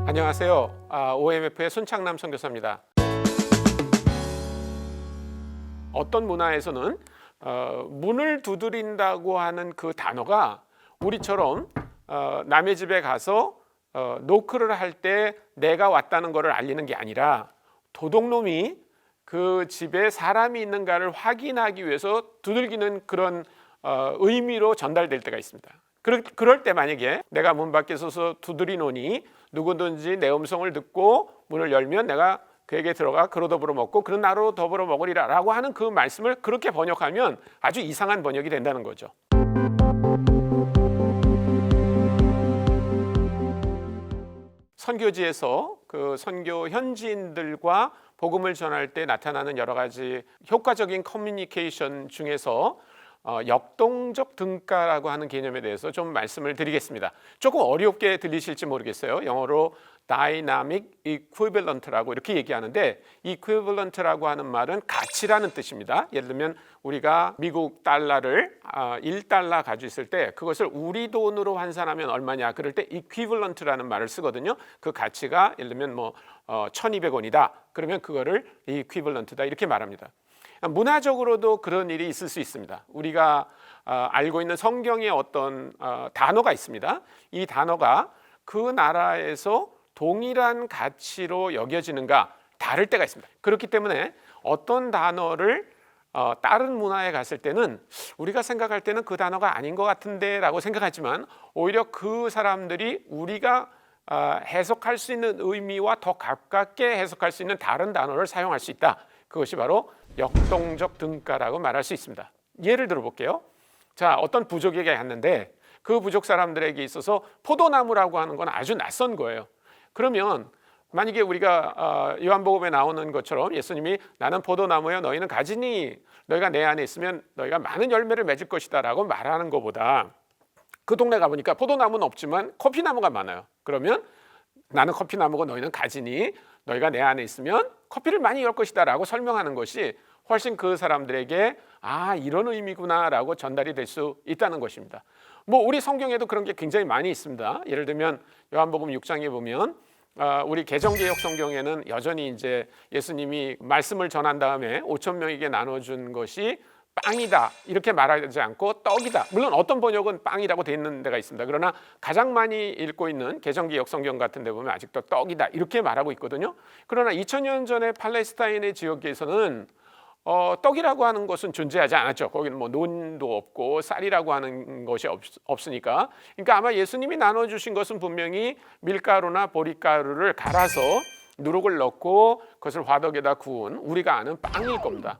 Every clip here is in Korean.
안녕하세요. OMF의 손창남 선교사입니다. 어떤 문화에서는 문을 두드린다고 하는 그 단어가 우리처럼 남의 집에 가서 노크를 할 때 내가 왔다는 것을 알리는 게 아니라 도둑놈이 그 집에 사람이 있는가를 확인하기 위해서 두들기는 그런 의미로 전달될 때가 있습니다. 그럴 때 만약에 내가 문 밖에 서서 두드리노니 누구든지 내 음성을 듣고 문을 열면 내가 그에게 들어가 그로 더불어 먹고 그런 나로 더불어 먹으리라 라고 하는 그 말씀을 그렇게 번역하면 아주 이상한 번역이 된다는 거죠. 선교지에서 그 선교 현지인들과 복음을 전할 때 나타나는 여러 가지 효과적인 커뮤니케이션 중에서 역동적 등가라고 하는 개념에 대해서 좀 말씀을 드리겠습니다. 조금 어렵게 들리실지 모르겠어요. 영어로 dynamic equivalent라고 이렇게 얘기하는데, equivalent라고 하는 말은 가치라는 뜻입니다. 예를 들면 우리가 미국 달러를 1달러 가지고 있을 때 그것을 우리 돈으로 환산하면 얼마냐 그럴 때 equivalent라는 말을 쓰거든요. 그 가치가 예를 들면 1200원이다 그러면 그거를 equivalent다 이렇게 말합니다. 문화적으로도 그런 일이 있을 수 있습니다. 우리가 알고 있는 성경에 어떤 단어가 있습니다. 이 단어가 그 나라에서 동일한 가치로 여겨지는가 다를 때가 있습니다. 그렇기 때문에 어떤 단어를 다른 문화에 갔을 때는 우리가 생각할 때는 그 단어가 아닌 것 같은데 라고 생각하지만 오히려 그 사람들이 우리가 해석할 수 있는 의미와 더 가깝게 해석할 수 있는 다른 단어를 사용할 수 있다. 그것이 바로 역동적 등가라고 말할 수 있습니다. 예를 들어 볼게요. 자, 어떤 부족에게 갔는데 그 부족 사람들에게 있어서 포도나무라고 하는 건 아주 낯선 거예요. 그러면 만약에 우리가 요한복음에 나오는 것처럼 예수님이 나는 포도나무여 너희는 가지니 너희가 내 안에 있으면 너희가 많은 열매를 맺을 것이다 라고 말하는 것보다 그 동네 가보니까 포도나무는 없지만 커피나무가 많아요. 그러면 나는 커피나무고 너희는 가지니 너희가 내 안에 있으면 커피를 많이 열 것이다 라고 설명하는 것이 훨씬 그 사람들에게 이런 의미구나 라고 전달이 될 수 있다는 것입니다. 우리 성경에도 그런 게 굉장히 많이 있습니다. 예를 들면 요한복음 6장에 보면 우리 개정개혁 성경에는 여전히 이제 예수님이 말씀을 전한 다음에 5천 명에게 나눠준 것이 빵이다 이렇게 말하지 않고 떡이다. 물론 어떤 번역은 빵이라고 되어 있는 데가 있습니다. 그러나 가장 많이 읽고 있는 개정개혁 성경 같은 데 보면 아직도 떡이다 이렇게 말하고 있거든요. 그러나 2000년 전에 팔레스타인의 지역에서는 떡이라고 하는 것은 존재하지 않았죠. 거기는 논도 없고 쌀이라고 하는 것이 없으니까. 그러니까 아마 예수님이 나눠주신 것은 분명히 밀가루나 보리가루를 갈아서 누룩을 넣고 그것을 화덕에다 구운 우리가 아는 빵일 겁니다.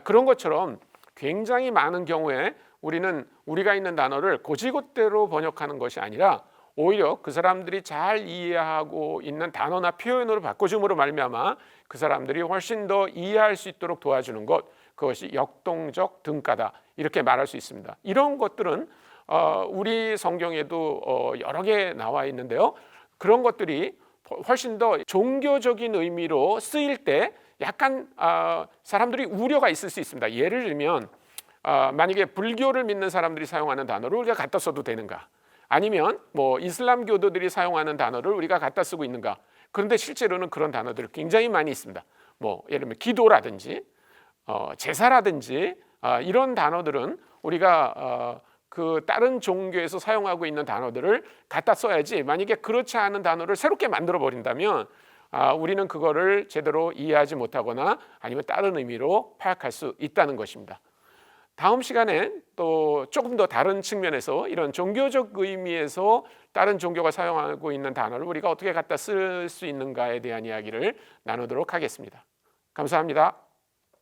그런 것처럼 굉장히 많은 경우에 우리는 우리가 있는 단어를 곧이곧대로 번역하는 것이 아니라 오히려 그 사람들이 잘 이해하고 있는 단어나 표현으로 바꿔줌으로 말미암아 그 사람들이 훨씬 더 이해할 수 있도록 도와주는 것, 그것이 역동적 등가다 이렇게 말할 수 있습니다. 이런 것들은 우리 성경에도 여러 개 나와 있는데요. 그런 것들이 훨씬 더 종교적인 의미로 쓰일 때 약간 사람들이 우려가 있을 수 있습니다. 예를 들면 만약에 불교를 믿는 사람들이 사용하는 단어를 우리가 갖다 써도 되는가? 아니면 이슬람 교도들이 사용하는 단어를 우리가 갖다 쓰고 있는가? 그런데 실제로는 그런 단어들이 굉장히 많이 있습니다. 예를 들면 기도라든지 제사라든지 이런 단어들은 우리가 그 다른 종교에서 사용하고 있는 단어들을 갖다 써야지, 만약에 그렇지 않은 단어를 새롭게 만들어 버린다면 우리는 그거를 제대로 이해하지 못하거나 아니면 다른 의미로 파악할 수 있다는 것입니다. 다음 시간에 또 조금 더 다른 측면에서 이런 종교적 의미에서 다른 종교가 사용하고 있는 단어를 우리가 어떻게 갖다 쓸 수 있는가에 대한 이야기를 나누도록 하겠습니다. 감사합니다.